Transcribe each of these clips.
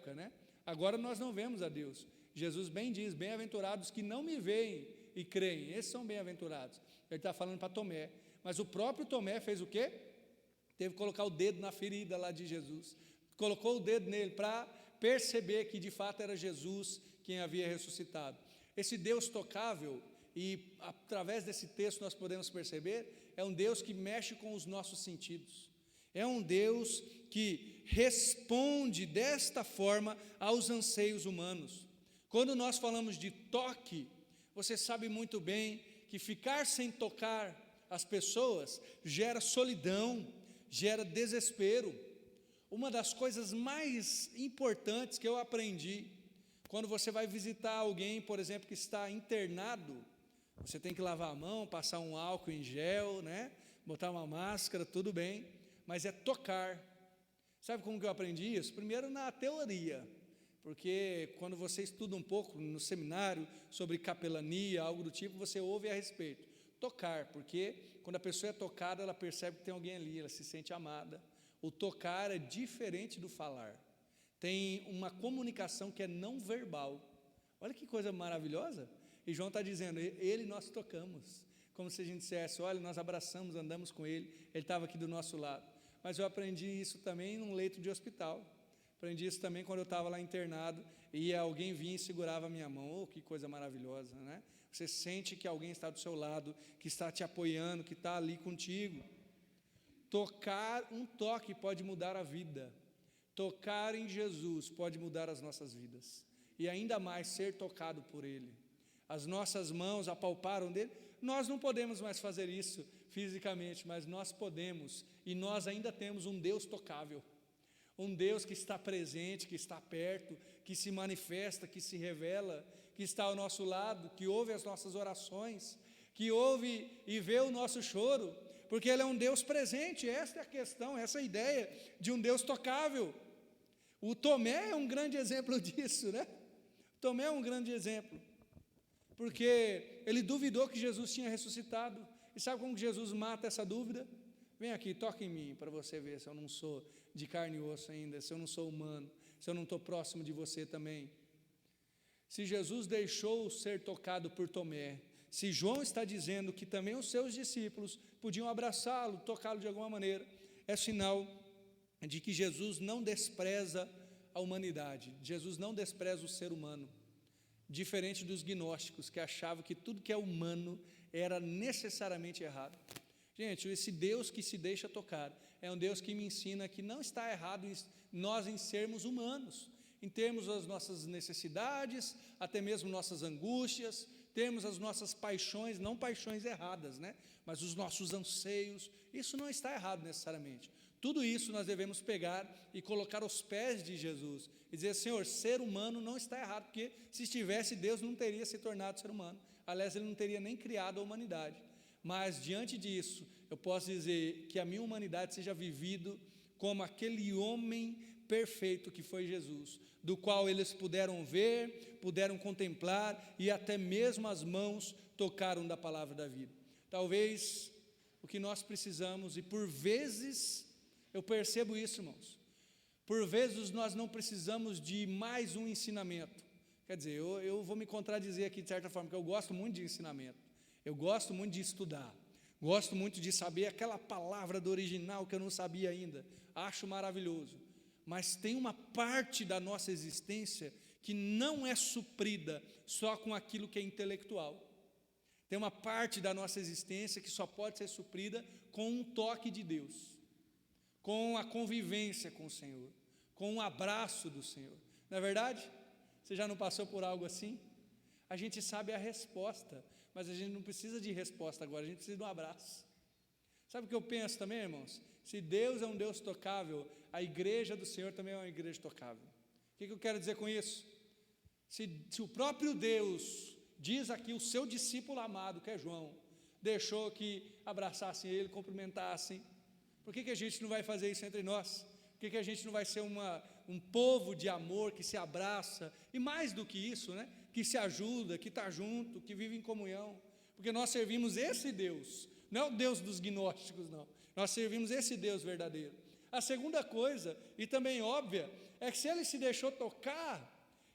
época, né? Agora nós não vemos a Deus. Jesus bem diz, bem-aventurados que não me veem e creem, esses são bem-aventurados. Ele está falando para Tomé, mas o próprio Tomé fez o quê? Teve que colocar o dedo na ferida lá de Jesus, colocou o dedo nele para perceber que de fato era Jesus quem havia ressuscitado. Esse Deus tocável, e através desse texto nós podemos perceber, é um Deus que mexe com os nossos sentidos, é um Deus que responde desta forma aos anseios humanos. Quando nós falamos de toque, você sabe muito bem que ficar sem tocar as pessoas gera solidão, gera desespero. Uma das coisas mais importantes que eu aprendi, quando você vai visitar alguém, por exemplo, que está internado, você tem que lavar a mão, passar um álcool em gel, né? Botar uma máscara, tudo bem, mas é tocar. Sabe como que eu aprendi isso? Primeiro na teoria, porque quando você estuda um pouco no seminário sobre capelania, algo do tipo, você ouve a respeito. Tocar, porque quando a pessoa é tocada, ela percebe que tem alguém ali, ela se sente amada. O tocar é diferente do falar. Tem uma comunicação que é não verbal. Olha que coisa maravilhosa. E João está dizendo, ele nós tocamos. Como se a gente dissesse, olha, nós abraçamos, andamos com ele estava aqui do nosso lado. Mas eu aprendi isso também num leito de hospital. Aprendi isso também quando eu estava lá internado e alguém vinha e segurava a minha mão. Oh, que coisa maravilhosa, né? Você sente que alguém está do seu lado, que está te apoiando, que está ali contigo. Tocar, um toque pode mudar a vida. Tocar em Jesus pode mudar as nossas vidas. E ainda mais ser tocado por Ele. As nossas mãos apalparam dele. Nós não podemos mais fazer isso fisicamente, mas nós podemos. E nós ainda temos um Deus tocável. Um Deus que está presente, que está perto, que se manifesta, que se revela, que está ao nosso lado, que ouve as nossas orações, que ouve e vê o nosso choro, porque Ele é um Deus presente. Esta é a questão, essa é a ideia de um Deus tocável. O Tomé é um grande exemplo disso, né? Tomé é um grande exemplo, porque ele duvidou que Jesus tinha ressuscitado. E sabe como que Jesus mata essa dúvida? Vem aqui, toca em mim, para você ver se eu não sou de carne e osso ainda, se eu não sou humano, se eu não estou próximo de você também. Se Jesus deixou ser tocado por Tomé, se João está dizendo que também os seus discípulos podiam abraçá-lo, tocá-lo de alguma maneira, é sinal de que Jesus não despreza a humanidade, Jesus não despreza o ser humano, diferente dos gnósticos que achavam que tudo que é humano era necessariamente errado. Gente, esse Deus que se deixa tocar é um Deus que me ensina que não está errado nós em sermos humanos, em termos as nossas necessidades, até mesmo nossas angústias, termos as nossas paixões, não paixões erradas, né? Mas os nossos anseios, isso não está errado necessariamente. Tudo isso nós devemos pegar e colocar aos pés de Jesus e dizer, Senhor, ser humano não está errado, porque se estivesse, Deus não teria se tornado ser humano. Aliás, Ele não teria nem criado a humanidade. Mas diante disso, eu posso dizer que a minha humanidade seja vivido como aquele homem perfeito que foi Jesus, do qual eles puderam ver, puderam contemplar e até mesmo as mãos tocaram da palavra da vida. Talvez o que nós precisamos, e por vezes eu percebo isso, irmãos, por vezes nós não precisamos de mais um ensinamento. Quer dizer, eu vou me contradizer aqui de certa forma, porque eu gosto muito de ensinamento, eu gosto muito de estudar, gosto muito de saber aquela palavra do original que eu não sabia ainda, acho maravilhoso, mas tem uma parte da nossa existência que não é suprida só com aquilo que é intelectual. Tem uma parte da nossa existência que só pode ser suprida com um toque de Deus, com a convivência com o Senhor, com um abraço do Senhor. Não é verdade? Você já não passou por algo assim? A gente sabe a resposta, mas a gente não precisa de resposta agora, a gente precisa de um abraço. Sabe o que eu penso também, irmãos? Se Deus é um Deus tocável, a igreja do Senhor também é uma igreja tocável. O que eu quero dizer com isso? Se o próprio Deus, diz aqui, o seu discípulo amado, que é João, deixou que abraçassem ele, cumprimentassem, por que a gente não vai fazer isso entre nós? Por que a gente não vai ser um povo de amor que se abraça, e mais do que isso, né? Que se ajuda, que está junto, que vive em comunhão, porque nós servimos esse Deus, não é o Deus dos gnósticos, não, nós servimos esse Deus verdadeiro. A segunda coisa, e também óbvia, é que se ele se deixou tocar,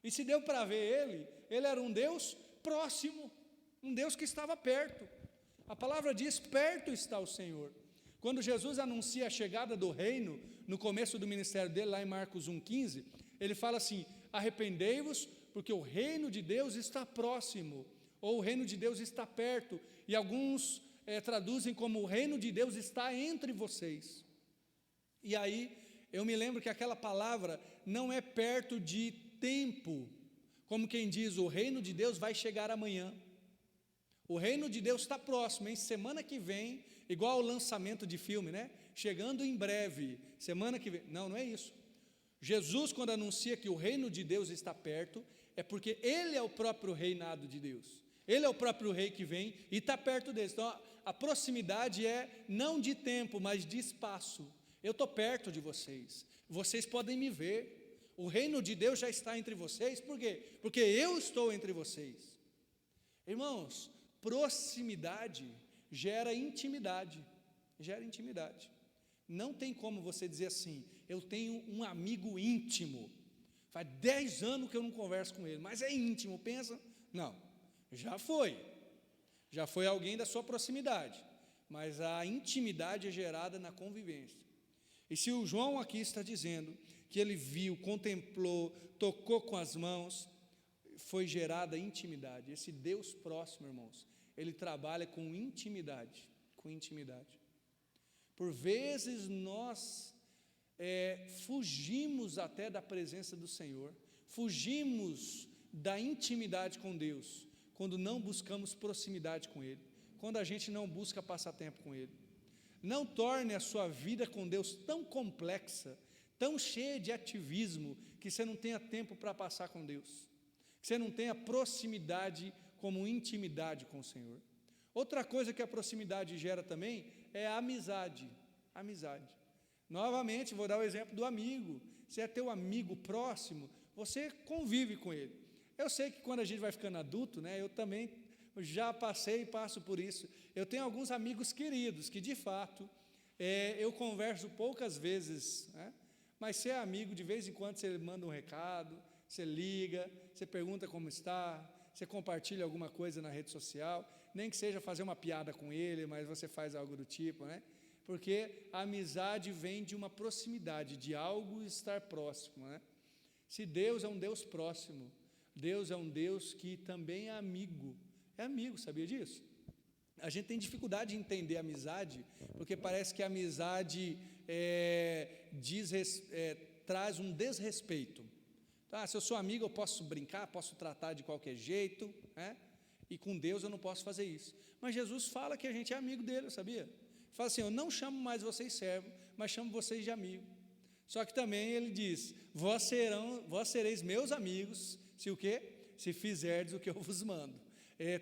e se deu para ver ele era um Deus próximo, um Deus que estava perto. A palavra diz: perto está o Senhor. Quando Jesus anuncia a chegada do reino, no começo do ministério dele, lá em Marcos 1,15, ele fala assim: arrependei-vos, porque o reino de Deus está próximo, ou o reino de Deus está perto, e alguns traduzem como o reino de Deus está entre vocês. E aí, eu me lembro que aquela palavra não é perto de tempo, como quem diz, o reino de Deus vai chegar amanhã. O reino de Deus está próximo, hein? Semana que vem, igual o lançamento de filme, né? Chegando em breve, semana que vem. Não, não é isso. Jesus, quando anuncia que o reino de Deus está perto, é porque Ele é o próprio reinado de Deus. Ele é o próprio rei que vem e está perto deles. Então, a proximidade é não de tempo, mas de espaço. Eu estou perto de vocês. Vocês podem me ver. O reino de Deus já está entre vocês. Por quê? Porque eu estou entre vocês. Irmãos, proximidade gera intimidade. Gera intimidade. Não tem como você dizer assim: eu tenho um amigo íntimo. Faz 10 anos que eu não converso com ele, mas é íntimo. Pensa? Não. Já foi alguém da sua proximidade, mas a intimidade é gerada na convivência. E se o João aqui está dizendo que ele viu, contemplou, tocou com as mãos, foi gerada intimidade. Esse Deus próximo, irmãos, ele trabalha com intimidade, Por vezes nós fugimos até da presença do Senhor, fugimos da intimidade com Deus, quando não buscamos proximidade com Ele, quando a gente não busca passar tempo com Ele. Não torne a sua vida com Deus tão complexa, tão cheia de ativismo, que você não tenha tempo para passar com Deus, que você não tenha proximidade como intimidade com o Senhor. Outra coisa que a proximidade gera também é a amizade. Novamente, vou dar o exemplo do amigo. Se é teu amigo próximo, você convive com ele. Eu sei que quando a gente vai ficando adulto, né, eu também já passei e passo por isso. Eu tenho alguns amigos queridos que, de fato, eu converso poucas vezes, né, mas se é amigo, de vez em quando você manda um recado, você liga, você pergunta como está, você compartilha alguma coisa na rede social, nem que seja fazer uma piada com ele, mas você faz algo do tipo, né? Porque a amizade vem de uma proximidade, de algo estar próximo, né? Se Deus é um Deus próximo, Deus é um Deus que também é amigo, sabia disso? A gente tem dificuldade de entender a amizade, porque parece que a amizade traz um desrespeito. Tá, se eu sou amigo, eu posso brincar, posso tratar de qualquer jeito, né? E com Deus eu não posso fazer isso. Mas Jesus fala que a gente é amigo dele, sabia? Fala assim: eu não chamo mais vocês servos, mas chamo vocês de amigo. Só que também ele diz: vós sereis meus amigos, se o quê? Se fizerdes o que eu vos mando.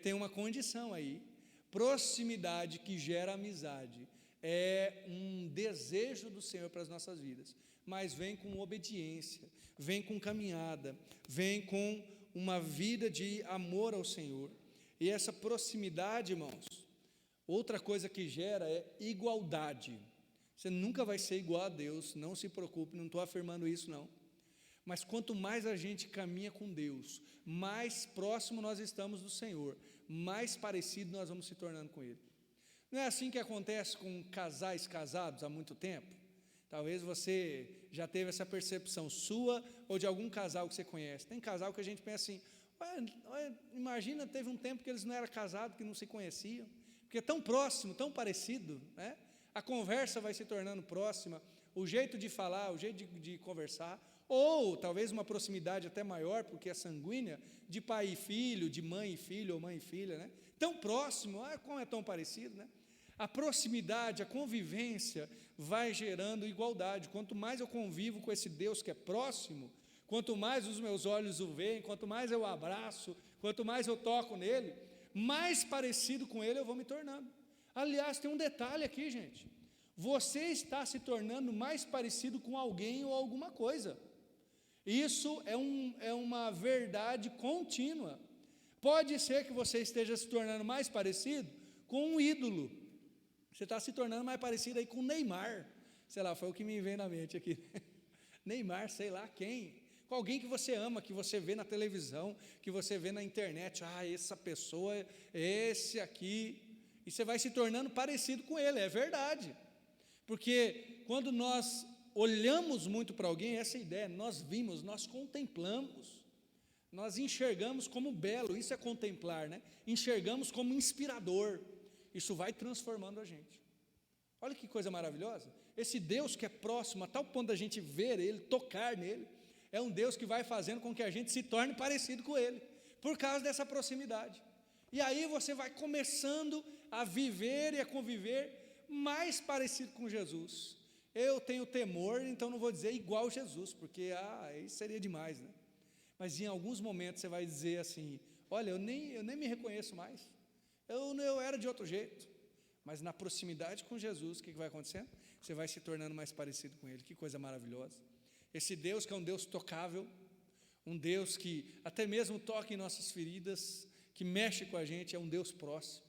Tem uma condição aí. Proximidade que gera amizade é um desejo do Senhor para as nossas vidas, mas vem com obediência, vem com caminhada, vem com uma vida de amor ao Senhor. E essa proximidade, irmãos, outra coisa que gera é igualdade. Você nunca vai ser igual a Deus, não se preocupe, não estou afirmando isso não. Mas quanto mais a gente caminha com Deus, mais próximo nós estamos do Senhor, mais parecido nós vamos se tornando com Ele. Não é assim que acontece com casais casados há muito tempo? Talvez você já teve essa percepção sua ou de algum casal que você conhece. Tem casal que a gente pensa assim: imagina, teve um tempo que eles não eram casados, que não se conheciam, porque é tão próximo, tão parecido, né? A conversa vai se tornando próxima, o jeito de falar, o jeito de conversar, ou talvez uma proximidade até maior, porque é sanguínea, de pai e filho, de mãe e filho, ou mãe e filha, né? Tão próximo, como é tão parecido, né? A proximidade, a convivência vai gerando igualdade. Quanto mais eu convivo com esse Deus que é próximo, quanto mais os meus olhos o veem, quanto mais eu abraço, quanto mais eu toco nele, mais parecido com ele eu vou me tornando. Aliás, tem um detalhe aqui, gente: você está se tornando mais parecido com alguém ou alguma coisa. Isso é uma verdade contínua. Pode ser que você esteja se tornando mais parecido com um ídolo. Você está se tornando mais parecido aí com o Neymar. Sei lá, foi o que me veio na mente aqui. Neymar, sei lá quem. Com alguém que você ama, que você vê na televisão, que você vê na internet. Ah, essa pessoa, esse aqui. E você vai se tornando parecido com ele, é verdade. Porque quando nós olhamos muito para alguém, essa ideia, nós vimos, nós contemplamos, nós enxergamos como belo, isso é contemplar, né? Enxergamos como inspirador, isso vai transformando a gente. Olha que coisa maravilhosa, esse Deus que é próximo, a tal ponto da gente ver Ele, tocar nele, é um Deus que vai fazendo com que a gente se torne parecido com Ele, por causa dessa proximidade. E aí você vai começando a viver e a conviver mais parecido com Jesus. Eu tenho temor, então não vou dizer igual Jesus, porque isso seria demais, né? Mas em alguns momentos você vai dizer assim, olha, eu nem me reconheço mais, eu era de outro jeito, mas na proximidade com Jesus, o que vai acontecendo? Você vai se tornando mais parecido com Ele, que coisa maravilhosa. Esse Deus que é um Deus tocável, um Deus que até mesmo toca em nossas feridas, que mexe com a gente, é um Deus próximo,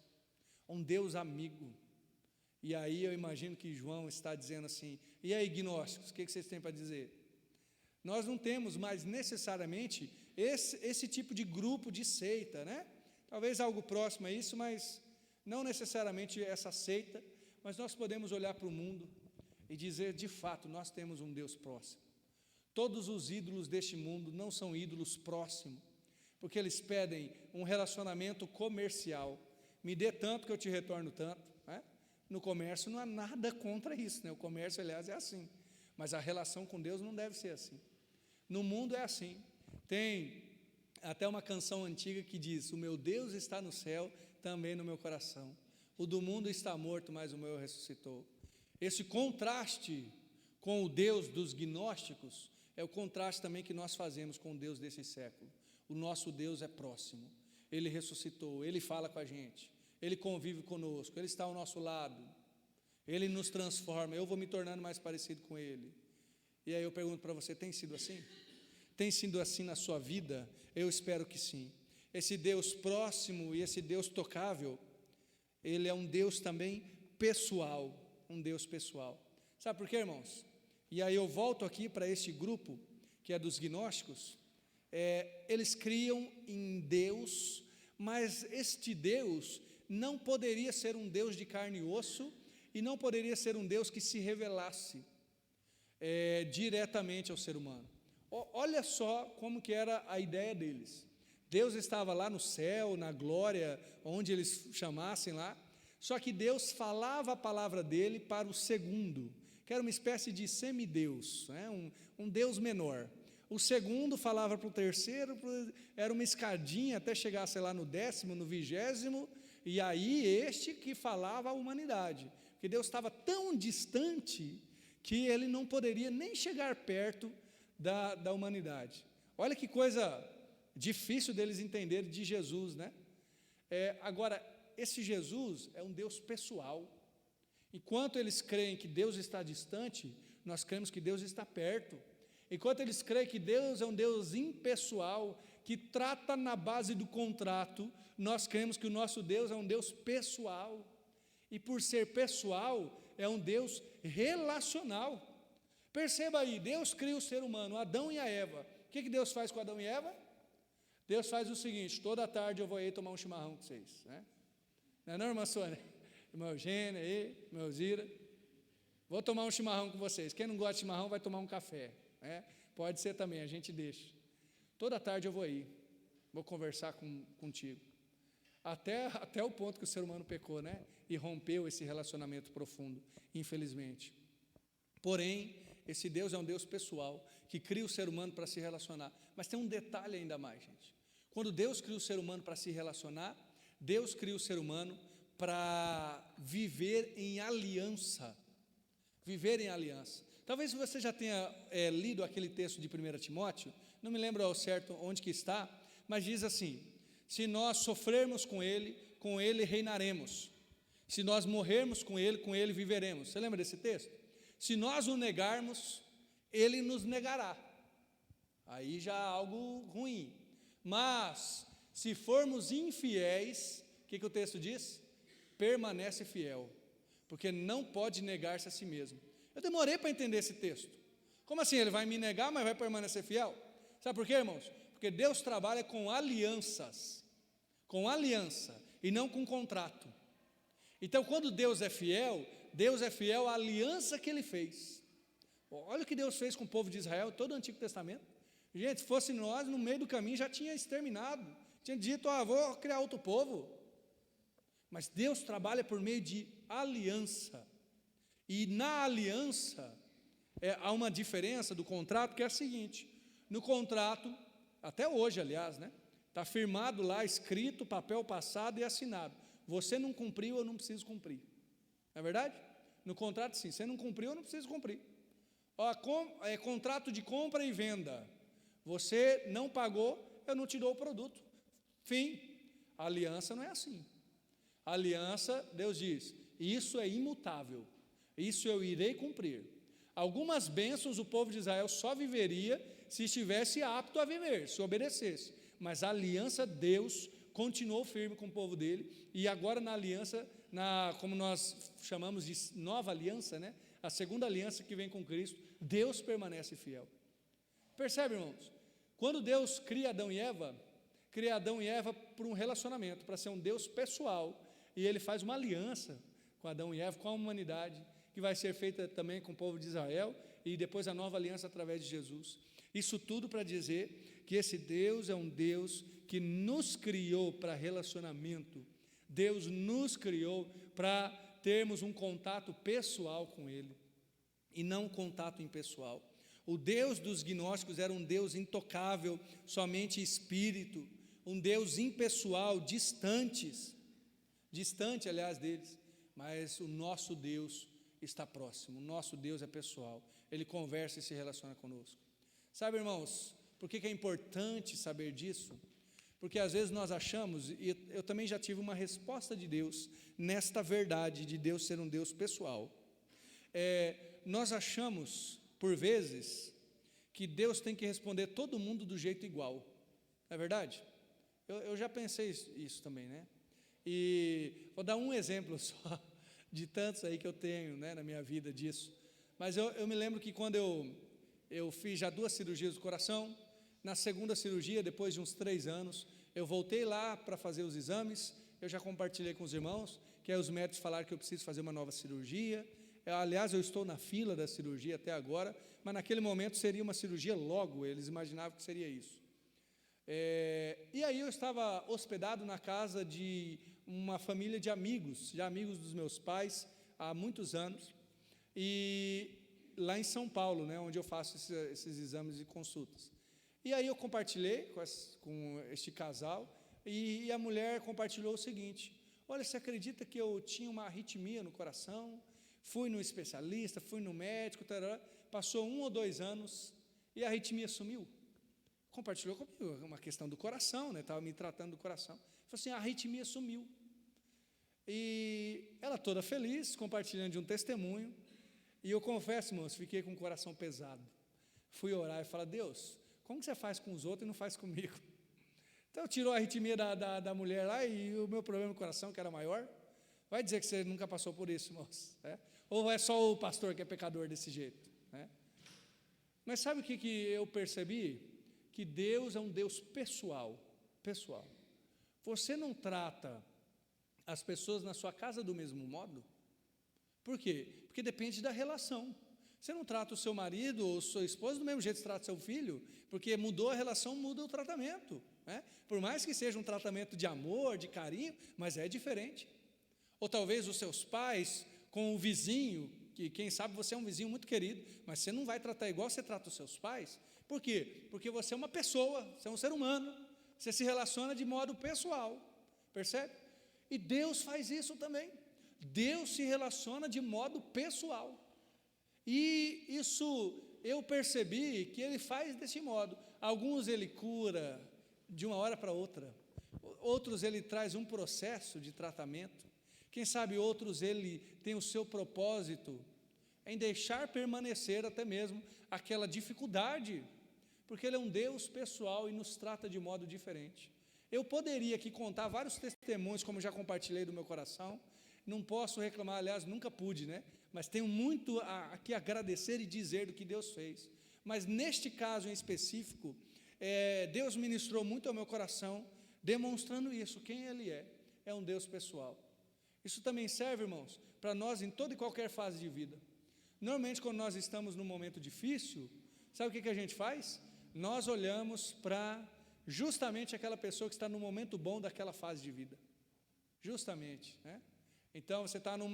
um Deus amigo. E aí eu imagino que João está dizendo assim, e aí gnósticos, o que vocês têm para dizer? Nós não temos mais necessariamente esse tipo de grupo de seita, né? Talvez algo próximo a isso, mas não necessariamente essa seita, mas nós podemos olhar para o mundo e dizer, de fato, nós temos um Deus próximo. Todos os ídolos deste mundo não são ídolos próximos, porque eles pedem um relacionamento comercial. Me dê tanto que eu te retorno tanto, né? No comércio não há nada contra isso, né? O comércio, aliás, é assim, mas a relação com Deus não deve ser assim. No mundo é assim. Tem até uma canção antiga que diz, o meu Deus está no céu, também no meu coração. O do mundo está morto, mas o meu ressuscitou. Esse contraste com o Deus dos gnósticos é o contraste também que nós fazemos com o Deus desse século. O nosso Deus é próximo, Ele ressuscitou, Ele fala com a gente, Ele convive conosco, Ele está ao nosso lado, Ele nos transforma, eu vou me tornando mais parecido com Ele. E aí eu pergunto para você, tem sido assim? Tem sido assim na sua vida? Eu espero que sim. Esse Deus próximo e esse Deus tocável, Ele é um Deus também pessoal, um Deus pessoal. Sabe por quê, irmãos? E aí eu volto aqui para este grupo, que é dos gnósticos, eles criam em Deus, mas este Deus não poderia ser um Deus de carne e osso, e não poderia ser um Deus que se revelasse diretamente ao ser humano. Olha só como que era a ideia deles. Deus estava lá no céu, na glória, onde eles chamassem lá, só que Deus falava a palavra dele para o segundo, que era uma espécie de semideus, né? um Deus menor. O segundo falava para o terceiro, era uma escadinha até chegar, sei lá, no 10º, no 20º, e aí este que falava à humanidade, porque Deus estava tão distante que ele não poderia nem chegar perto da humanidade. Olha que coisa difícil deles entenderem de Jesus, né? Agora, esse Jesus é um Deus pessoal. Enquanto eles creem que Deus está distante, nós cremos que Deus está perto. Enquanto eles creem que Deus é um Deus impessoal, que trata na base do contrato, nós cremos que o nosso Deus é um Deus pessoal. E por ser pessoal, é um Deus relacional. Perceba aí, Deus cria o ser humano, Adão e a Eva. O que Deus faz com Adão e Eva? Deus faz o seguinte, toda tarde eu vou aí tomar um chimarrão com vocês, né? Não é não, irmã Sônia? Irmã Eugênia aí, irmã Elzira, vou tomar um chimarrão com vocês. Quem não gosta de chimarrão vai tomar um café, né? Pode ser também, a gente deixa. Toda tarde eu vou aí, vou conversar contigo. Até o ponto que o ser humano pecou, né? E rompeu esse relacionamento profundo, infelizmente. Porém, esse Deus é um Deus pessoal, que cria o ser humano para se relacionar. Mas tem um detalhe ainda mais, gente. Quando Deus cria o ser humano para se relacionar, Deus cria o ser humano para viver em aliança. Viver em aliança. Talvez você já tenha lido aquele texto de 1 Timóteo, não me lembro ao certo onde que está, mas diz assim, se nós sofrermos com Ele reinaremos. Se nós morrermos com Ele viveremos. Você lembra desse texto? Se nós o negarmos, Ele nos negará. Aí já há algo ruim. Mas, se formos infiéis, o que o texto diz? Permanece fiel, porque não pode negar-se a si mesmo. Eu demorei para entender esse texto. Como assim? Ele vai me negar, mas vai permanecer fiel? Sabe por quê, irmãos? Porque Deus trabalha com alianças, e não com contrato. Então, quando Deus é fiel à aliança que Ele fez. Olha o que Deus fez com o povo de Israel, todo o Antigo Testamento. Gente, se fosse nós, no meio do caminho já tinha exterminado, tinha dito, vou criar outro povo. Mas Deus trabalha por meio de aliança, e na aliança, há uma diferença do contrato, que é a seguinte: no contrato, até hoje, aliás, né? Está firmado lá, escrito, papel passado e assinado. Você não cumpriu, eu não preciso cumprir. Não é verdade? No contrato, sim. Você não cumpriu, eu não preciso cumprir. Contrato de compra e venda. Você não pagou, eu não te dou o produto. Fim. A aliança não é assim. A aliança, Deus diz, isso é imutável. Isso eu irei cumprir. Algumas bênçãos o povo de Israel só viveria se estivesse apto a viver, se obedecesse. Mas a aliança, Deus continuou firme com o povo dele, e agora na aliança, como nós chamamos de nova aliança, né? A segunda aliança que vem com Cristo, Deus permanece fiel. Percebe, irmãos? Quando Deus cria Adão e Eva para um relacionamento, para ser um Deus pessoal, e Ele faz uma aliança com Adão e Eva, com a humanidade, que vai ser feita também com o povo de Israel, e depois a nova aliança através de Jesus. Isso tudo para dizer que esse Deus é um Deus que nos criou para relacionamento. Deus nos criou para termos um contato pessoal com Ele, e não um contato impessoal. O Deus dos gnósticos era um Deus intocável, somente espírito, um Deus impessoal, distante, aliás, deles. Mas o nosso Deus está próximo, o nosso Deus é pessoal, Ele conversa e se relaciona conosco. Sabe, irmãos, por que é importante saber disso? Porque às vezes nós achamos, e eu também já tive uma resposta de Deus nesta verdade de Deus ser um Deus pessoal. Nós achamos, por vezes, que Deus tem que responder todo mundo do jeito igual. Não é verdade? Eu já pensei isso também, né? E vou dar um exemplo só, de tantos aí que eu tenho, né, na minha vida disso. Mas eu me lembro que quando eu fiz já 2 cirurgias do coração, na segunda cirurgia, depois de uns 3 anos, eu voltei lá para fazer os exames. Eu já compartilhei com os irmãos, que aí os médicos falaram que eu preciso fazer uma nova cirurgia. Aliás, eu estou na fila da cirurgia até agora, mas naquele momento seria uma cirurgia logo, eles imaginavam que seria isso. E aí eu estava hospedado na casa de uma família de amigos dos meus pais, há muitos anos, e lá em São Paulo, né, onde eu faço esses exames e consultas. E aí eu compartilhei com este casal, e a mulher compartilhou o seguinte: olha, você acredita que eu tinha uma arritmia no coração? Fui no especialista, fui no médico, tarará, passou 1 ou 2 anos e a arritmia sumiu. Compartilhou comigo uma questão do coração, né? Estava me tratando do coração. Falou assim: a arritmia sumiu. E ela toda feliz, compartilhando de um testemunho. E eu confesso, irmãos, fiquei com o coração pesado. Fui orar e falar: Deus, como que você faz com os outros e não faz comigo? Então tirou a arritmia da mulher lá, e o meu problema no coração, que era maior. Vai dizer que você nunca passou por isso, irmãos, né? Ou é só o pastor que é pecador desse jeito, né? Mas sabe o que eu percebi? Que Deus é um Deus pessoal. Você não trata as pessoas na sua casa do mesmo modo? Por quê? Porque depende da relação. Você não trata o seu marido ou sua esposa do mesmo jeito que você trata seu filho, porque mudou a relação, muda o tratamento, né? Por mais que seja um tratamento de amor, de carinho, mas é diferente. Ou talvez os seus pais com o vizinho, que quem sabe você é um vizinho muito querido, mas você não vai tratar igual você trata os seus pais. Por quê? Porque você é uma pessoa, você é um ser humano, você se relaciona de modo pessoal, percebe? E Deus faz isso também. Deus se relaciona de modo pessoal. E isso eu percebi que Ele faz desse modo. Alguns Ele cura de uma hora para outra, outros Ele traz um processo de tratamento. Quem sabe outros Ele tem o seu propósito em deixar permanecer até mesmo aquela dificuldade, porque Ele é um Deus pessoal e nos trata de modo diferente. Eu poderia aqui contar vários testemunhos, como já compartilhei do meu coração, não posso reclamar, aliás, nunca pude, né? mas tenho muito a que agradecer e dizer do que Deus fez. Mas neste caso em específico, Deus ministrou muito ao meu coração, demonstrando isso, quem Ele é um Deus pessoal. Isso também serve, irmãos, para nós em toda e qualquer fase de vida. Normalmente, quando nós estamos num momento difícil, sabe o que a gente faz? Nós olhamos para justamente aquela pessoa que está no momento bom daquela fase de vida. Justamente, né? Então, você está num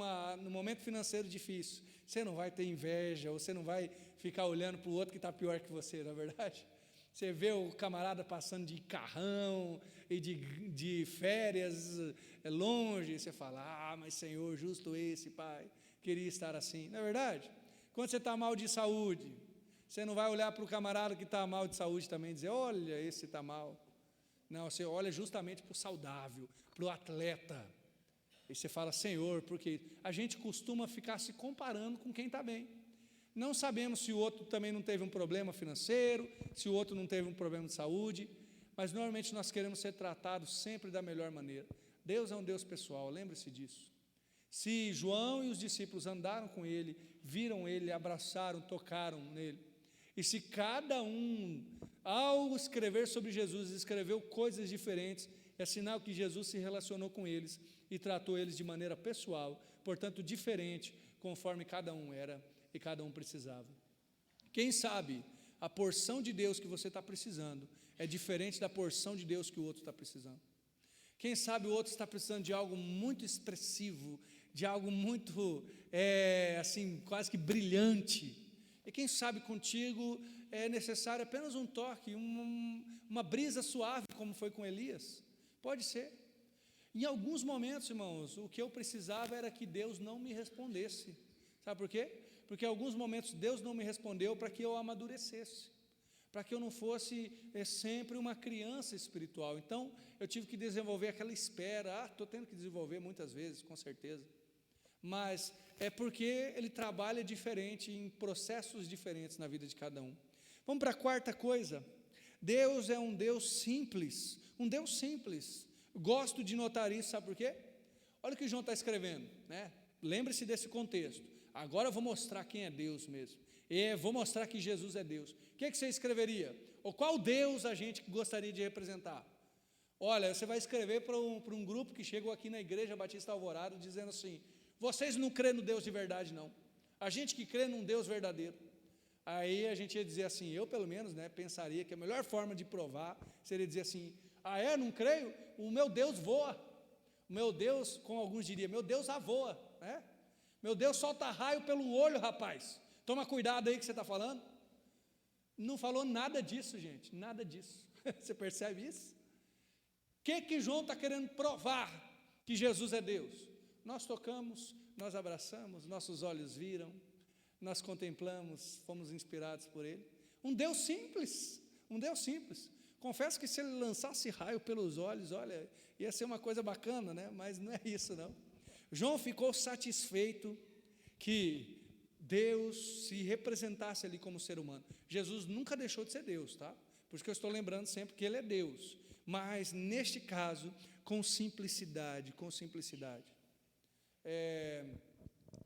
momento financeiro difícil, você não vai ter inveja, ou você não vai ficar olhando para o outro que está pior que você, não é verdade? Você vê o camarada passando de carrão e de férias longe, e você fala, mas Senhor, justo esse, Pai, queria estar assim, não é verdade? Quando você está mal de saúde, você não vai olhar para o camarada que está mal de saúde também e dizer, olha, esse está mal. Não, você olha justamente para o saudável, para o atleta. E você fala, Senhor, porque a gente costuma ficar se comparando com quem está bem. Não sabemos se o outro também não teve um problema financeiro, se o outro não teve um problema de saúde, mas normalmente nós queremos ser tratados sempre da melhor maneira. Deus é um Deus pessoal, lembre-se disso. Se João e os discípulos andaram com ele, viram ele, abraçaram, tocaram nele, e se cada um, ao escrever sobre Jesus, escreveu coisas diferentes, é sinal que Jesus se relacionou com eles e tratou eles de maneira pessoal, portanto diferente, conforme cada um era e cada um precisava. Quem sabe a porção de Deus que você está precisando é diferente da porção de Deus que o outro está precisando. Quem sabe o outro está precisando de algo muito expressivo, de algo muito, assim, quase que brilhante. E quem sabe contigo é necessário apenas um toque, uma brisa suave, como foi com Elias. Pode ser. Em alguns momentos, irmãos, o que eu precisava era que Deus não me respondesse. Sabe por quê? Porque em alguns momentos Deus não me respondeu para que eu amadurecesse, para que eu não fosse sempre uma criança espiritual. Então, eu tive que desenvolver aquela espera. Estou tendo que desenvolver muitas vezes, com certeza. Mas é porque Ele trabalha diferente, em processos diferentes na vida de cada um. Vamos para a quarta coisa. Deus é um Deus simples, um Deus simples. Gosto de notar isso, sabe por quê? Olha o que João está escrevendo, né? Lembre-se desse contexto. Agora eu vou mostrar quem é Deus mesmo. Vou mostrar que Jesus é Deus. O que você escreveria? Ou qual Deus a gente gostaria de representar? Olha, você vai escrever para um grupo que chegou aqui na Igreja Batista Alvorada, dizendo assim, vocês não crêem no Deus de verdade, não. A gente que crê num Deus verdadeiro. Aí a gente ia dizer assim, eu pelo menos, né, pensaria que a melhor forma de provar seria dizer assim, não creio? O meu Deus voa. O meu Deus, como alguns diriam, meu Deus voa, né? Meu Deus solta raio pelo olho, rapaz. Toma cuidado aí que você está falando. Não falou nada disso, gente, nada disso. Você percebe isso? O que João está querendo provar que Jesus é Deus? Nós tocamos, nós abraçamos, nossos olhos viram, nós contemplamos, fomos inspirados por Ele. Um Deus simples, um Deus simples. Confesso que se Ele lançasse raio pelos olhos, olha, ia ser uma coisa bacana, né? Mas não é isso, não. João ficou satisfeito que Deus se representasse ali como ser humano. Jesus nunca deixou de ser Deus, tá? Por isso que eu estou lembrando sempre que Ele é Deus. Mas, neste caso, com simplicidade, com simplicidade.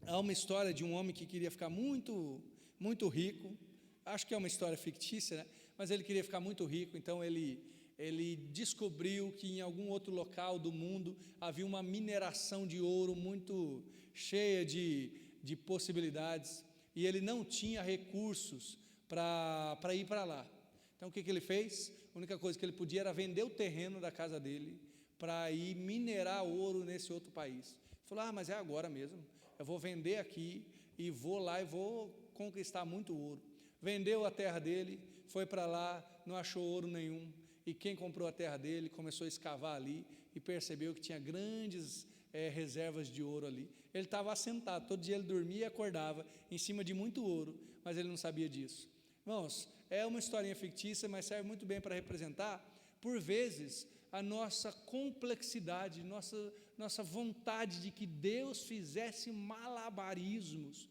Há uma história de um homem que queria ficar muito, muito rico. Acho que é uma história fictícia, né? Mas ele queria ficar muito rico, então ele descobriu que em algum outro local do mundo havia uma mineração de ouro muito cheia de possibilidades, e ele não tinha recursos para ir para lá. Então o que ele fez? A única coisa que ele podia era vender o terreno da casa dele para ir minerar ouro nesse outro país. Ele falou, mas é agora mesmo, eu vou vender aqui e vou lá e vou conquistar muito ouro. Vendeu a terra dele, foi para lá, não achou ouro nenhum, e quem comprou a terra dele começou a escavar ali e percebeu que tinha grandes reservas de ouro ali. Ele estava assentado, todo dia ele dormia e acordava em cima de muito ouro, mas ele não sabia disso. Irmãos, é uma historinha fictícia, mas serve muito bem para representar, por vezes, a nossa complexidade, nossa vontade de que Deus fizesse malabarismos.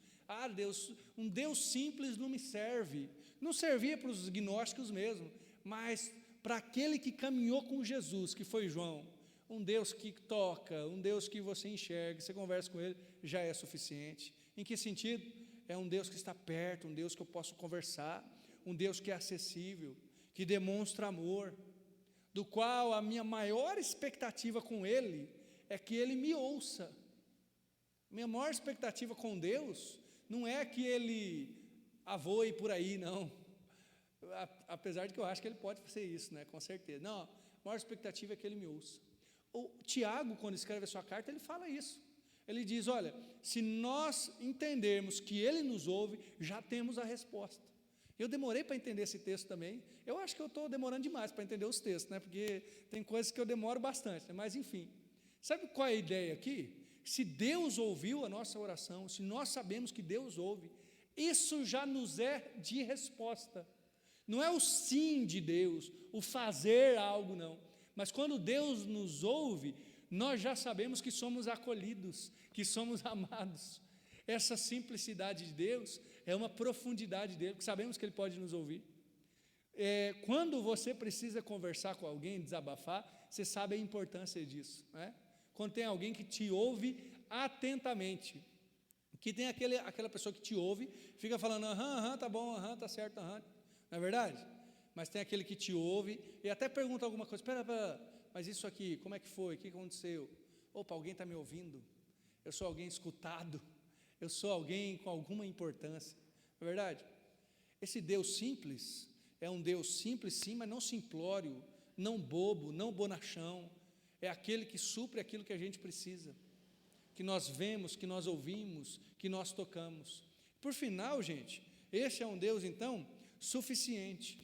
Deus, um Deus simples não me serve. Não servia para os gnósticos mesmo, mas para aquele que caminhou com Jesus, que foi João. Um Deus que toca, um Deus que você enxerga, você conversa com Ele, já é suficiente. Em que sentido? É um Deus que está perto, um Deus que eu posso conversar, um Deus que é acessível, que demonstra amor, do qual a minha maior expectativa com Ele é que Ele me ouça. Minha maior expectativa com Deus não é que Ele avoe por aí, não. Apesar de que eu acho que Ele pode fazer isso, né? Com certeza. Não, a maior expectativa é que Ele me ouça. O Tiago, quando escreve a sua carta, ele fala isso. Ele diz, olha, se nós entendermos que Ele nos ouve, já temos a resposta. Eu demorei para entender esse texto também. Eu acho que eu estou demorando demais para entender os textos, né? Porque tem coisas que eu demoro bastante, né? Mas enfim. Sabe qual é a ideia aqui? Se Deus ouviu a nossa oração, se nós sabemos que Deus ouve, isso já nos é de resposta. Não é o sim de Deus, o fazer algo, não. Mas quando Deus nos ouve, nós já sabemos que somos acolhidos, que somos amados. Essa simplicidade de Deus é uma profundidade dele, porque sabemos que Ele pode nos ouvir. Quando você precisa conversar com alguém, desabafar, você sabe a importância disso, né? Quando tem alguém que te ouve atentamente, que tem aquela pessoa que te ouve, fica falando, aham, tá bom, aham, tá certo, aham, não é verdade? Mas tem aquele que te ouve e até pergunta alguma coisa, espera, mas isso aqui, como é que foi, o que aconteceu? Opa, alguém está me ouvindo, eu sou alguém escutado, eu sou alguém com alguma importância, não é verdade? Esse Deus simples, é um Deus simples sim, mas não simplório, não bobo, não bonachão, é aquele que supre aquilo que a gente precisa, que nós vemos, que nós ouvimos, que nós tocamos. Por final, gente, esse é um Deus então suficiente.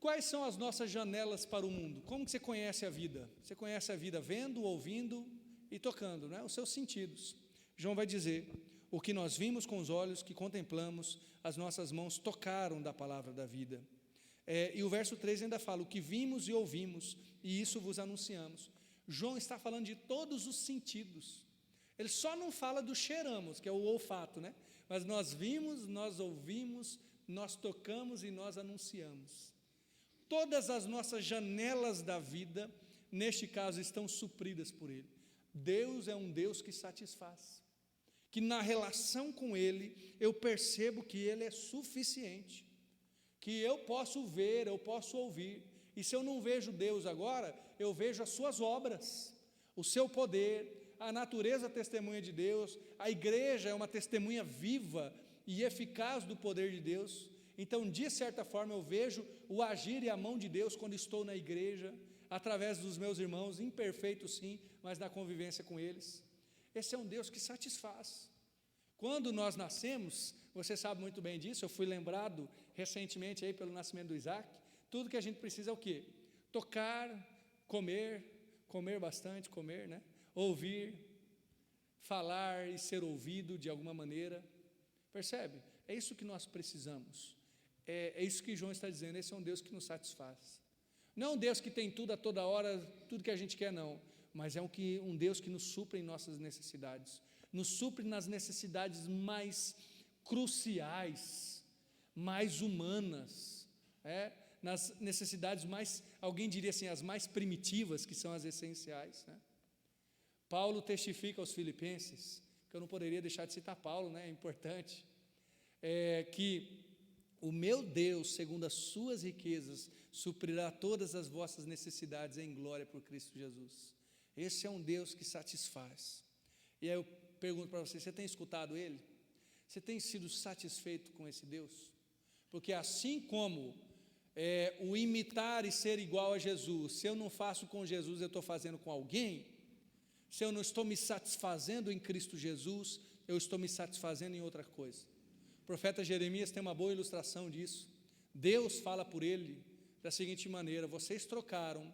Quais são as nossas janelas para o mundo? Como que você conhece a vida? Você conhece a vida vendo, ouvindo e tocando, né? Os seus sentidos. João vai dizer, o que nós vimos com os olhos, que contemplamos, as nossas mãos tocaram da palavra da vida. E o verso 3 ainda fala, o que vimos e ouvimos, e isso vos anunciamos. João está falando de todos os sentidos. Ele só não fala do cheiramos, que é o olfato, né? Mas nós vimos, nós ouvimos, nós tocamos e nós anunciamos. Todas as nossas janelas da vida, neste caso, estão supridas por Ele. Deus é um Deus que satisfaz, que na relação com Ele, eu percebo que Ele é suficiente, que eu posso ver, eu posso ouvir, e se eu não vejo Deus agora, eu vejo as suas obras, o seu poder, a natureza testemunha de Deus, a igreja é uma testemunha viva e eficaz do poder de Deus. Então, de certa forma, eu vejo o agir e a mão de Deus quando estou na igreja, através dos meus irmãos, imperfeitos sim, mas na convivência com eles. Esse é um Deus que satisfaz. Quando nós nascemos, você sabe muito bem disso, eu fui lembrado recentemente aí pelo nascimento do Isaac, tudo que a gente precisa é o quê? Tocar, comer bastante, né? Ouvir, falar e ser ouvido de alguma maneira, percebe? É isso que nós precisamos, é isso que João está dizendo, esse é um Deus que nos satisfaz, não é um Deus que tem tudo a toda hora, tudo que a gente quer não, mas é um Deus que nos supre em nossas necessidades, nos supre nas necessidades mais cruciais, mais humanas, nas necessidades mais, alguém diria assim, as mais primitivas, que são as essenciais, né? Paulo testifica aos filipenses, que eu não poderia deixar de citar Paulo, né? É importante, que o meu Deus, segundo as suas riquezas, suprirá todas as vossas necessidades em glória por Cristo Jesus. Esse é um Deus que satisfaz. E aí eu pergunto para você tem escutado Ele? Você tem sido satisfeito com esse Deus? Porque assim como o imitar e ser igual a Jesus, se eu não faço com Jesus, eu estou fazendo com alguém. Se eu não estou me satisfazendo em Cristo Jesus, eu estou me satisfazendo em outra coisa. O profeta Jeremias tem uma boa ilustração disso. Deus fala por ele da seguinte maneira: vocês trocaram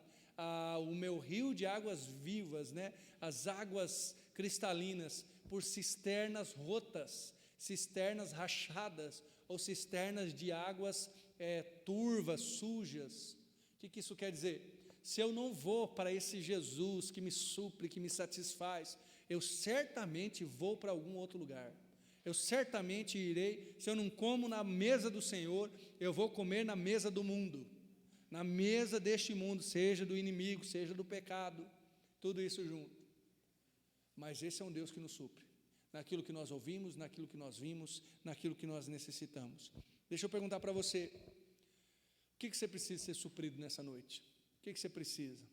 o meu rio de águas vivas, né, as águas cristalinas, por cisternas rotas, cisternas rachadas, ou cisternas de águas turvas, sujas. O que isso quer dizer? Se eu não vou para esse Jesus que me supre, que me satisfaz, eu certamente vou para algum outro lugar. Eu certamente irei, se eu não como na mesa do Senhor, eu vou comer na mesa do mundo, na mesa deste mundo, seja do inimigo, seja do pecado, tudo isso junto. Mas esse é um Deus que nos supre. naquilo que nós ouvimos, naquilo que nós vimos, naquilo que nós necessitamos. Deixa eu perguntar para você, o que você precisa ser suprido nessa noite? O que você precisa?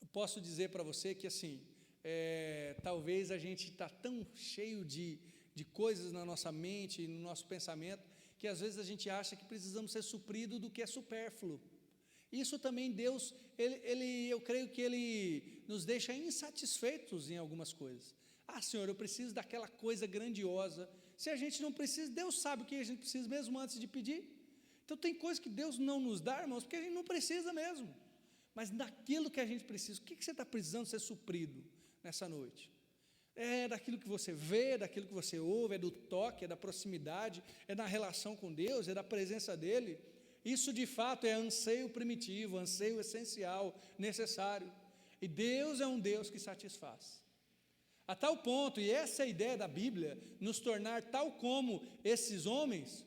Eu posso dizer para você que assim, talvez a gente está tão cheio de coisas na nossa mente, no nosso pensamento, que às vezes a gente acha que precisamos ser suprido do que é supérfluo. Isso também Deus, eu creio que Ele nos deixa insatisfeitos em algumas coisas. Senhor, eu preciso daquela coisa grandiosa. Se a gente não precisa, Deus sabe o que a gente precisa mesmo antes de pedir. Então tem coisas que Deus não nos dá, irmãos, porque a gente não precisa mesmo. Mas daquilo que a gente precisa, o que você está precisando ser suprido nessa noite? É daquilo que você vê, daquilo que você ouve, é do toque, é da proximidade, é da relação com Deus, é da presença dEle. Isso de fato é anseio primitivo, anseio essencial, necessário. E Deus é um Deus que satisfaz. A tal ponto, e essa é a ideia da Bíblia, nos tornar tal como esses homens,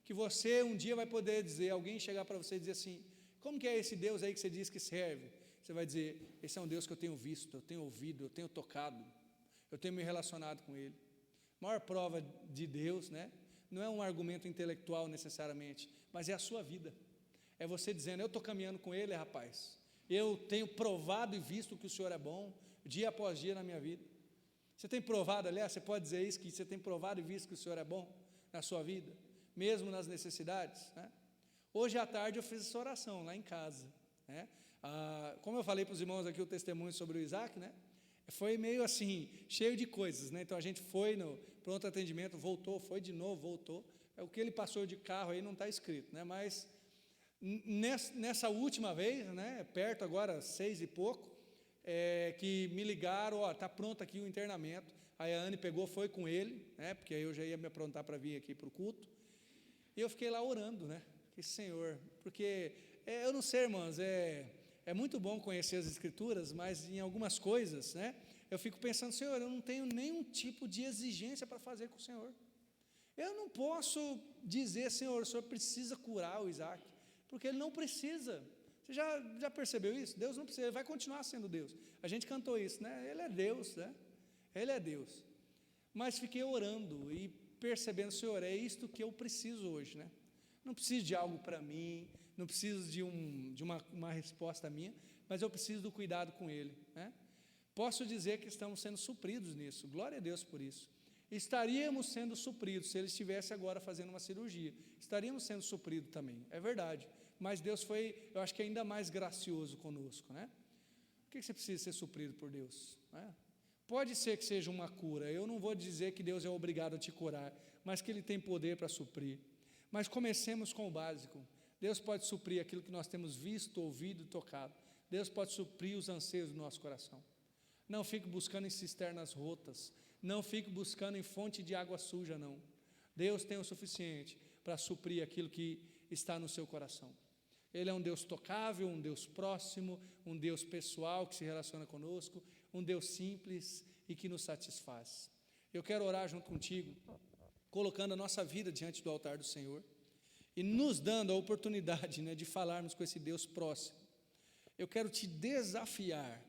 que você um dia vai poder dizer, alguém chegar para você e dizer assim, como que é esse Deus aí que você diz que serve? Você vai dizer, esse é um Deus que eu tenho visto, eu tenho ouvido, eu tenho tocado, eu tenho me relacionado com Ele. A maior prova de Deus, né? Não é um argumento intelectual necessariamente, mas é a sua vida. É você dizendo, eu estou caminhando com Ele, rapaz. Eu tenho provado e visto que o Senhor é bom, dia após dia na minha vida. Você tem provado, aliás, você pode dizer isso, que você tem provado e visto que o Senhor é bom na sua vida, mesmo nas necessidades, né? Hoje à tarde eu fiz essa oração lá em casa, né? Como eu falei para os irmãos aqui o testemunho sobre o Isaac, né? Foi meio assim, cheio de coisas, né? Então a gente foi no pronto atendimento, voltou, foi de novo, voltou. O que ele passou de carro aí não está escrito, né? Mas nessa última vez, né? Perto agora, 6 e pouco, que me ligaram, está pronto aqui o internamento. Aí a Anne pegou, foi com ele, né? Porque aí eu já ia me aprontar para vir aqui para o culto. E eu fiquei lá orando, né? Que Senhor, porque eu não sei, irmãos, é muito bom conhecer as Escrituras, mas em algumas coisas, né, eu fico pensando, Senhor, eu não tenho nenhum tipo de exigência para fazer com o Senhor. Eu não posso dizer, Senhor, o Senhor precisa curar o Isaac, porque Ele não precisa. Você já percebeu isso? Deus não precisa, Ele vai continuar sendo Deus. A gente cantou isso, né? Ele é Deus, né? Ele é Deus. Mas fiquei orando e percebendo, Senhor, é isto que eu preciso hoje, né? Não preciso de algo para mim, não preciso de uma resposta minha, mas eu preciso do cuidado com Ele, né? Posso dizer que estamos sendo supridos nisso, glória a Deus por isso. Estaríamos sendo supridos se Ele estivesse agora fazendo uma cirurgia, estaríamos sendo supridos também, é verdade, mas Deus foi, eu acho que ainda mais gracioso conosco, né? O que você precisa ser suprido por Deus, né? Pode ser que seja uma cura, eu não vou dizer que Deus é obrigado a te curar, mas que Ele tem poder para suprir. Mas comecemos com o básico. Deus pode suprir aquilo que nós temos visto, ouvido e tocado. Deus pode suprir os anseios do nosso coração. Não fique buscando em cisternas rotas, não fique buscando em fonte de água suja, não. Deus tem o suficiente para suprir aquilo que está no seu coração. Ele é um Deus tocável, um Deus próximo, um Deus pessoal que se relaciona conosco, um Deus simples e que nos satisfaz. Eu quero orar junto contigo, colocando a nossa vida diante do altar do Senhor e nos dando a oportunidade, né, de falarmos com esse Deus próximo. Eu quero te desafiar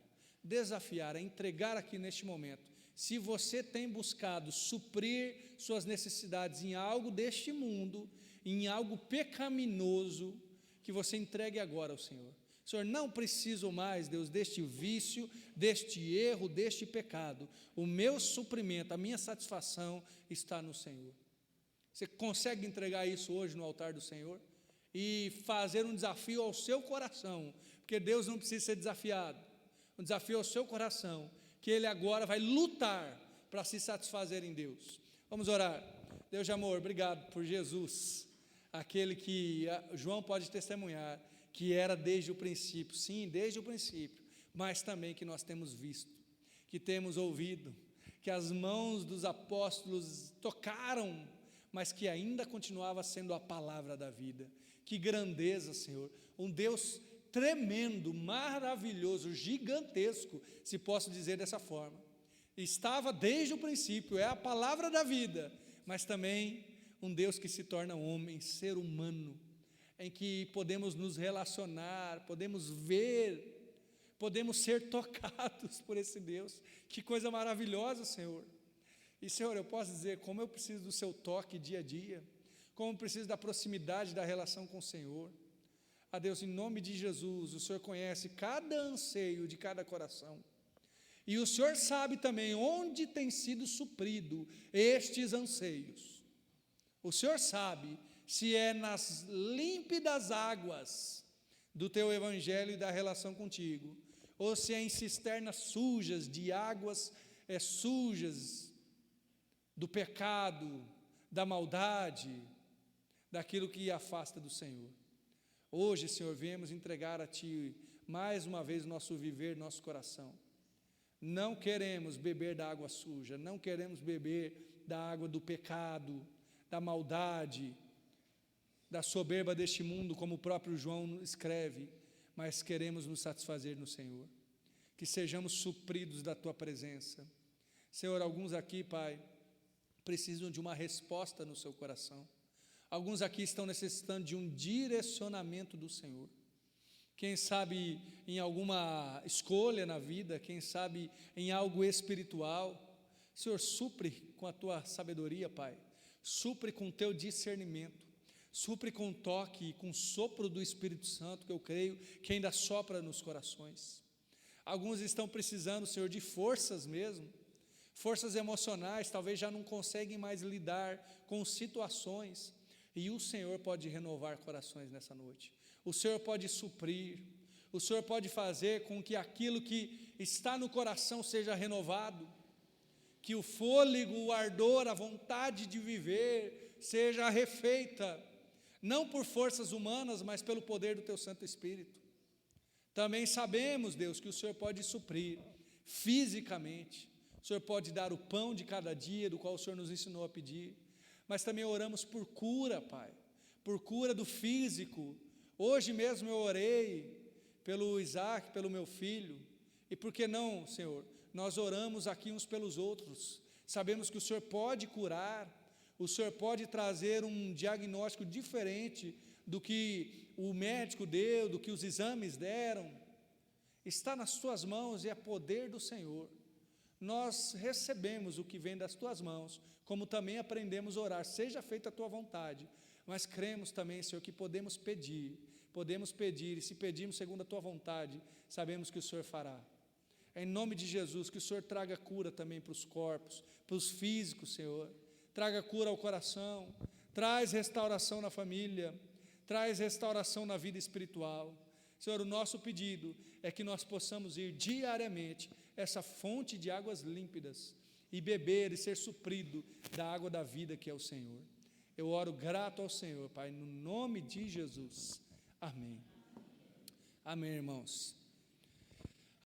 a entregar aqui neste momento. Se você tem buscado suprir suas necessidades em algo deste mundo, em algo pecaminoso, que você entregue agora ao Senhor. Senhor, não preciso mais, Deus, deste vício, deste erro, deste pecado. O meu suprimento, a minha satisfação está no Senhor. Você consegue entregar isso hoje no altar do Senhor? E fazer um desafio ao seu coração, porque Deus não precisa ser desafiado. Um desafio ao seu coração, que Ele agora vai lutar para se satisfazer em Deus. Vamos orar. Deus de amor, obrigado por Jesus, aquele que João pode testemunhar, que era desde o princípio, sim, desde o princípio, mas também que nós temos visto, que temos ouvido, que as mãos dos apóstolos tocaram, mas que ainda continuava sendo a palavra da vida. Que grandeza, Senhor, um Deus tremendo, maravilhoso, gigantesco, se posso dizer dessa forma. Estava desde o princípio, é a palavra da vida, mas também um Deus que se torna homem, ser humano, em que podemos nos relacionar, podemos ver, podemos ser tocados por esse Deus. Que coisa maravilhosa, Senhor. E, Senhor, eu posso dizer como eu preciso do seu toque dia a dia, como eu preciso da proximidade da relação com o Senhor. A Deus, em nome de Jesus, o Senhor conhece cada anseio de cada coração. E o Senhor sabe também onde tem sido suprido estes anseios. O Senhor sabe se é nas límpidas águas do teu evangelho e da relação contigo, ou se é em cisternas sujas, de águas sujas, do pecado, da maldade, daquilo que afasta do Senhor. Hoje, Senhor, viemos entregar a Ti mais uma vez o nosso viver, nosso coração. Não queremos beber da água suja, não queremos beber da água do pecado, da maldade, da soberba deste mundo, como o próprio João escreve, mas queremos nos satisfazer no Senhor. Que sejamos supridos da Tua presença. Senhor, alguns aqui, Pai, precisam de uma resposta no seu coração. Alguns aqui estão necessitando de um direcionamento do Senhor. Quem sabe em alguma escolha na vida, quem sabe em algo espiritual. Senhor, supre com a Tua sabedoria, Pai. Supre com o Teu discernimento. Supre com o toque e com o sopro do Espírito Santo, que eu creio que ainda sopra nos corações. Alguns estão precisando, Senhor, de forças mesmo. Forças emocionais, talvez já não conseguem mais lidar com situações. E o Senhor pode renovar corações nessa noite. O Senhor pode suprir. O Senhor pode fazer com que aquilo que está no coração seja renovado. Que o fôlego, o ardor, a vontade de viver seja refeita. Não por forças humanas, mas pelo poder do Teu Santo Espírito. Também sabemos, Deus, que o Senhor pode suprir fisicamente. O Senhor pode dar o pão de cada dia, do qual o Senhor nos ensinou a pedir. Mas também oramos por cura, Pai, por cura do físico. Hoje mesmo eu orei pelo Isaac, pelo meu filho, e por que não, Senhor, nós oramos aqui uns pelos outros. Sabemos que o Senhor pode curar, o Senhor pode trazer um diagnóstico diferente do que o médico deu, do que os exames deram. Está nas Tuas mãos e é poder do Senhor. Nós recebemos o que vem das Tuas mãos, como também aprendemos a orar, seja feita a Tua vontade, mas cremos também, Senhor, que podemos pedir, e se pedirmos segundo a Tua vontade, sabemos que o Senhor fará. Em nome de Jesus, que o Senhor traga cura também para os corpos, para os físicos, Senhor, traga cura ao coração, traz restauração na família, traz restauração na vida espiritual. Senhor, o nosso pedido é que nós possamos ir diariamente essa fonte de águas límpidas e beber e ser suprido da água da vida que é o Senhor. Eu oro grato ao Senhor, Pai, no nome de Jesus. Amém. Amém, irmãos.